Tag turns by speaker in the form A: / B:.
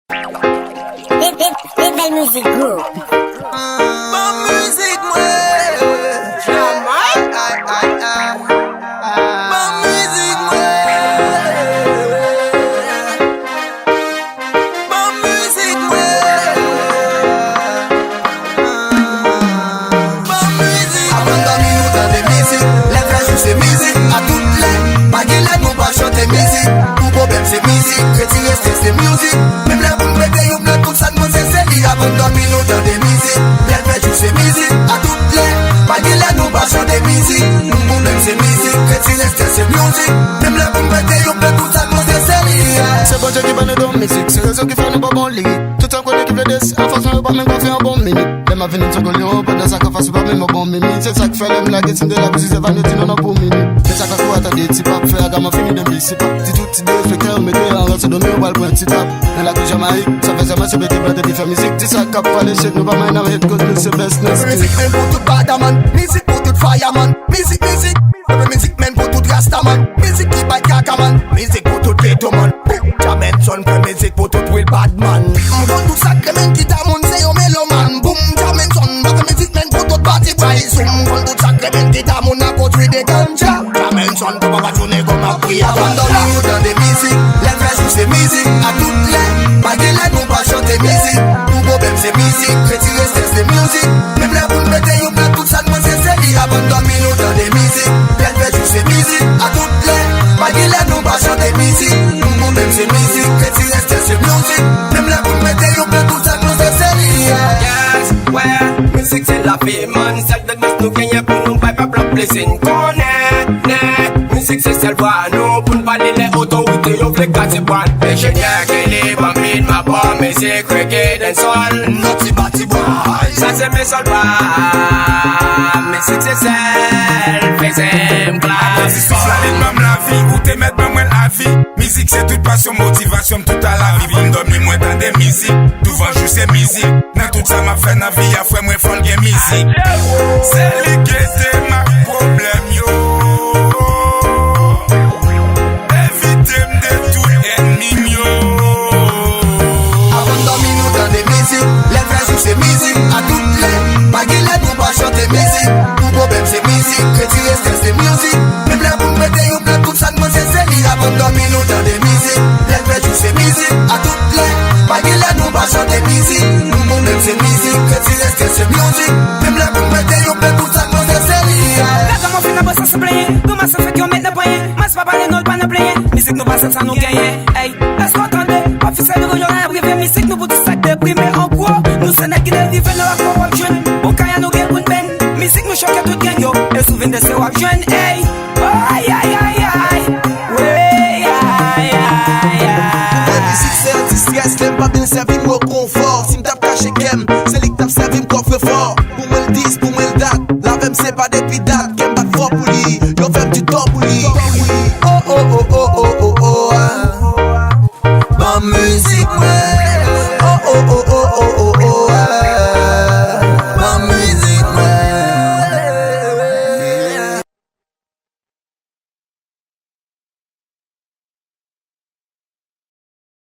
A: Belle musique group.
B: Ma musique, moi. Ma musique, moi. Ma musique, moi. Ma musique. Avant d'amener dans des musiques, les frères jouent ces musiques. À toutes les baguettes, nous pas chanter musique. Tout problème c'est musique, retirer c'est musique. Même la boum pété, you blood, tout ça nous c'est série. Avant d'amener dans des musiques, les frères jouent ces musiques. À toutes les baguettes, nous pas chanter musique. Tout problème c'est musique, retirer c'est musique. Même la boum pété, you blood, tout ça nous c'est série.
C: C'est bon Dieu qui va nous donner musique, c'est réseau qui fait nous pas bon lit. Tout un collègue qui fait des, en façon de pas même pas faire un bon mini. Les ma venue de Sokolio, pas de ça qu'on fasse pas même un bon mini. C'est ça qui fait l'aime la guette de la musique, c'est vanité non pour mini. C'est ça qu'on faut attendre, c'est pas faire gamin fini de vie, c'est pas petit tout petit deux, fait qu'un métier en reste de mieux, on va le point petit tap. Dans la couche Jamaïque, ça fait ça, c'est bête de faire musique. C'est ça qu'on va les chèques, nous pas mal avec cause de ce best.
B: Musique même pour tout badaman, musique pour tout fireman. Musique, musique, musique même pour tout rastaman. Musique qui bat kakaman, musique pour tout ghettoman. Jamen son que musique pour tout will badman. M'gon tout sacré men qui ta moun c'est un méloman. Boom, jamen son baka musique même pour tout party boy. M'gon tout sacré men qui ta moun a construit des ganja. Jamen son pour pas tourner comme un prix. Abandonne-nous dans des musiques, les frères jouent ces musiques. À toutes les baguettes, nous pas chanter musique. Tout problème c'est musique, retirer c'est musique. Même la boule pété, you blood, tout ça nous c'est série. Abandonne-nous dans des musiques, les frères jouent ces musiques. À toutes les baguettes, nous pas chanter musique. Tout problème c'est musique, retirer c'est musique. Même la boule pété, you blood, tout ça nous c'est série.
D: Yes, ouais, musique c'est la vie, man. Celle de nous nous gagne pour nous pas pas plaisir. Connaît, musique c'est celle voix nous pour nous parler les autorités au flic à ses points. Ingénieur qui est bambine, ma bonne musique, reggae, dancehall, naughty bati boy. Ça c'est mes soldats, musique c'est celle, fait simple.
E: Musique c'est même la vie, ou te mettre même la vie. Musique c'est toute passion, motivation, tout à la vie. Bon dormir moins dans des musiques, tout va juste c'est musique. Dans tout ça m'a fait la vie, à fois moi fond bien musique. C'est lui qui était ma problème yo. Évitez-moi de tout ennemi yo.
B: Abandonne-nous dans des musiques, les frères jouent ces musiques. À toutes les baguettes, nous pas chanter musique. Tout problème c'est musique, retirer c'est musique. Même la boum pété, you blood, tout ça nous c'est série. Abandonne-nous dans des musiques, les frères jouent ces musiques. À toutes les baguettes, nous pas chanter musique. Tout problème c'est musique, retirer c'est musique. Même la boum pété, you blood, tout ça nous c'est série.
F: La comment fait la bosse à se plaindre. Comment ça fait qu'on met le poignet. Mas pas parler nous pas nous plaindre. Musique nous passe ça nous gagner. Hey, laisse-moi entendre. Officiel de regional privé musique nous pour tout sac déprimé en quoi. Nous c'est net qui dérive nous à quoi wap jeune. Au kaya nous gagne une ben. Musique nous choque tout gang yo. Et souviens de ces wap jeune. Hey, aïe aïe aïe aïe. Ouais aïe aïe aïe.
B: La musique c'est anti-stress, l'aime pas bien servir moi au confort. Si m'tap caché kem, c'est lui qui t'a servi m'coffre fort. Pour moi le 10, pour moi le date, la même c'est pas depuis date.